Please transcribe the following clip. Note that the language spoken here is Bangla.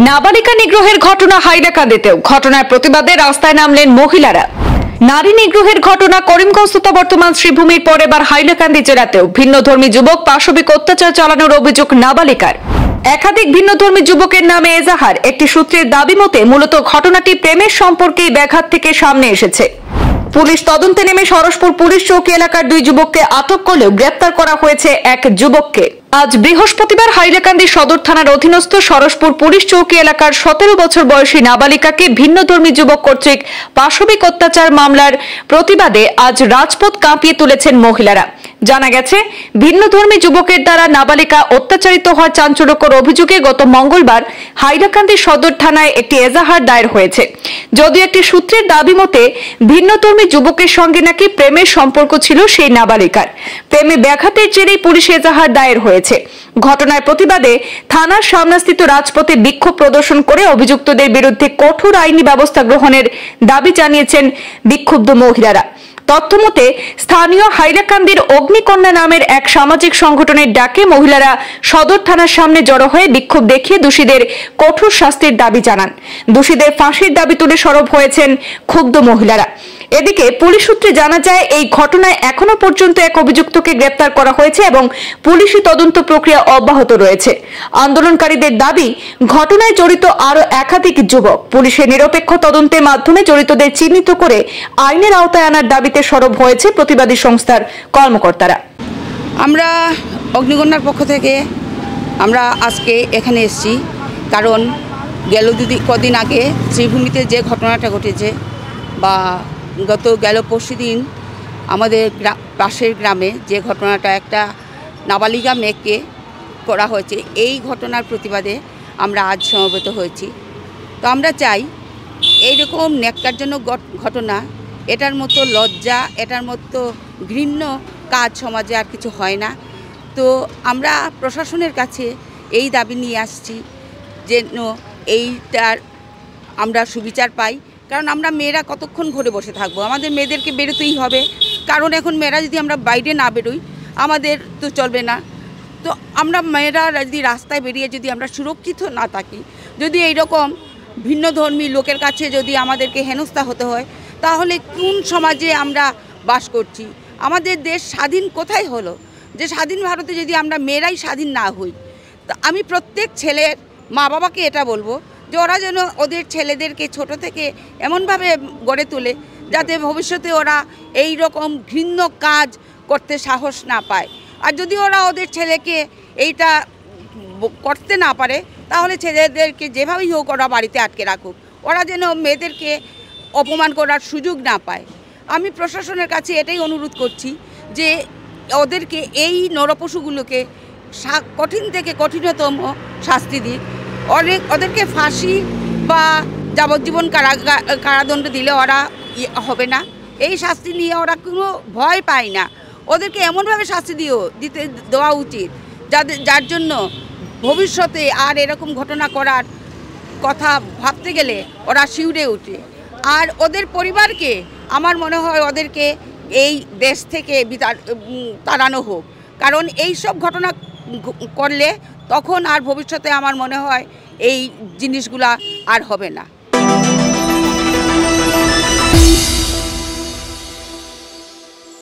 নাবালিকা নিগ্রহের ঘটনা হাইলাকান্দিতেও ঘটনার প্রতিবাদে রাস্তায় নামলেন মহিলারা। নারী নিগ্রহের ঘটনা করিমগঞ্জ তথা বর্তমান শ্রীভূমির পর এবার হাইলাকান্দি জেলাতেও ভিন্নধর্মী যুবক পাশবিক অত্যাচার চালানোর অভিযোগ নাবালিকার। একাধিক ভিন্নধর্মী যুবকের নামে এজাহার। একটি সূত্রের দাবি মতে মূলত ঘটনাটি প্রেমের সম্পর্কেই ব্যাঘাত থেকে সামনে এসেছে। পুলিশ তদন্তে নেমে সরসপুর পুলিশ চৌকি এলাকার দুই যুবককে আটক করলেও গ্রেপ্তার করা হয়েছে এক যুবককে। আজ বৃহস্পতিবার হাইলাকান্দি সদর থানার অধীনস্থ সরসপুর পুলিশ চৌকি এলাকার 17 বছর বয়সী নাবালিকাকে ভিন্নধর্মী যুবক কর্তৃক পাশবিক অত্যাচার মামলার প্রতিবাদে আজ রাজপথ কাঁপিয়ে তুলেছেন মহিলারা। জানা গেছে, ভিন্নধর্মী যুবকের দ্বারা নাবালিকা অত্যাচারিত হওয়ার চাঞ্চল্যকর অভিযোগে গত মঙ্গলবার হাইলাকান্দি সদর থানায় একটি এজাহার দায়ের হয়েছে। যদিও একটি সূত্রের দাবি মতে ভিন্নধর্মী যুবকের সঙ্গে নাকি প্রেমের সম্পর্ক ছিল সেই নাবালিকার। প্রেমে ব্যাঘাতের জেরেই পুলিশ এজাহার দায়ের হয়েছে। ঘটনার প্রতিবাদে থানার সামনেস্থিত রাজপথে বিক্ষোভ প্রদর্শন করে অভিযুক্তদের বিরুদ্ধে কঠোর আইনি ব্যবস্থা গ্রহণের দাবি জানিয়েছেন বিক্ষুব্ধ মহিলারা। তথ্যমতে স্থানীয় হাইলাকান্দির অগ্নিকন্যা নামের এক সামাজিক সংগঠনের ডাকে মহিলারা সদর থানার সামনে জড়ো হয়ে বিক্ষোভ দেখিয়ে দোষীদের কঠোর শাস্তির দাবি জানান। দোষীদের ফাঁসির দাবি তুলে সরব হয়েছেন ক্ষুব্ধ মহিলারা। এদিকে পুলিশ সূত্রে জানা যায়, এই ঘটনায় এখনো পর্যন্ত এক অভিযুক্তকে গ্রেপ্তার করা হয়েছে এবং পুলিশি তদন্ত প্রক্রিয়া অব্যাহত রয়েছে। আন্দোলনকারীদের দাবি, ঘটনায় জড়িত আরো একাধিক যুবক পুলিশের নিরপেক্ষ তদন্তের মাধ্যমে জড়িতদের চিহ্নিত করে আইনের আওতায় আনার দাবিতে সরব হয়েছে প্রতিবাদী সংস্থার কর্মকর্তারা। আমরা অগ্নিকন্যার পক্ষ থেকে আমরা আজকে এখানে এসেছি, কারণ কদিন আগে শ্রীভূমিতে যে ঘটনাটা ঘটেছে বা গেল পরশুদিন আমাদের পাশের গ্রামে যে ঘটনাটা একটা নাবালিকা মেয়েকে করা হয়েছে, এই ঘটনার প্রতিবাদে আমরা আজ সমবেত হয়েছি। তো আমরা চাই এইরকম ন্যাক্কারজনক ঘটনা, এটার মতো লজ্জা, এটার মতো ঘৃণ্য কাজ সমাজে আর কিছু হয় না। তো আমরা প্রশাসনের কাছে এই দাবি নিয়ে আসছি যেন এইটার আমরা সুবিচার পাই। কারণ আমরা মেয়েরা কতক্ষণ ঘরে বসে থাকবো? আমাদের মেয়েদেরকে বেরোতেই হবে, কারণ এখন মেয়েরা যদি আমরা বাইরে না বেরোই আমাদের তো চলবে না। তো আমরা মেয়েরা যদি রাস্তায় বেরিয়ে যদি আমরা সুরক্ষিত না থাকি, যদি এইরকম ভিন্নধর্মী লোকের কাছে যদি আমাদেরকে হেনস্থা হতে হয়, তাহলে কোন সমাজে আমরা বাস করছি? আমাদের দেশ স্বাধীন কোথায় হলো? যে স্বাধীন ভারতে যদি আমরা মেয়েরাই স্বাধীন না হই, তো আমি প্রত্যেক ছেলের মা বাবাকে এটা বলবো যে ওরা যেন ওদের ছেলেদেরকে ছোট থেকে এমনভাবে গড়ে তোলে যাতে ভবিষ্যতে ওরা এই রকম ঘৃণ্য কাজ করতে সাহস না পায়। আর যদি ওরা ওদের ছেলেকে এইটা করতে না পারে, তাহলে ছেলেদেরকে যেভাবেই হোক ওরা বাড়িতে আটকে রাখুক, ওরা যেন মেয়েদেরকে অপমান করার সুযোগ না পায়। আমি প্রশাসনের কাছে এটাই অনুরোধ করছি যে ওদেরকে, এই নরপশুগুলোকে কঠিন থেকে কঠিনতম শাস্তি দিক। ওদেরকে ফাঁসি বা যাবজ্জীবন কারাদণ্ড দিলে ওরা হবে না। এই শাস্তি নিয়ে ওরা কোনো ভয় পায় না। ওদেরকে এমনভাবে শাস্তি দেওয়া উচিত যার জন্য ভবিষ্যতে আর এরকম ঘটনা করার কথা ভাবতে গেলে ওরা শিউরে ওঠে। আর ওদের পরিবারকে আমার মনে হয় ওদেরকে এই দেশ থেকে তাড়ানো হোক, কারণ এই সব ঘটনা করলে তখন আর ভবিষ্যতে আমার মনে হয় এই জিনিসগুলা আর হবে না।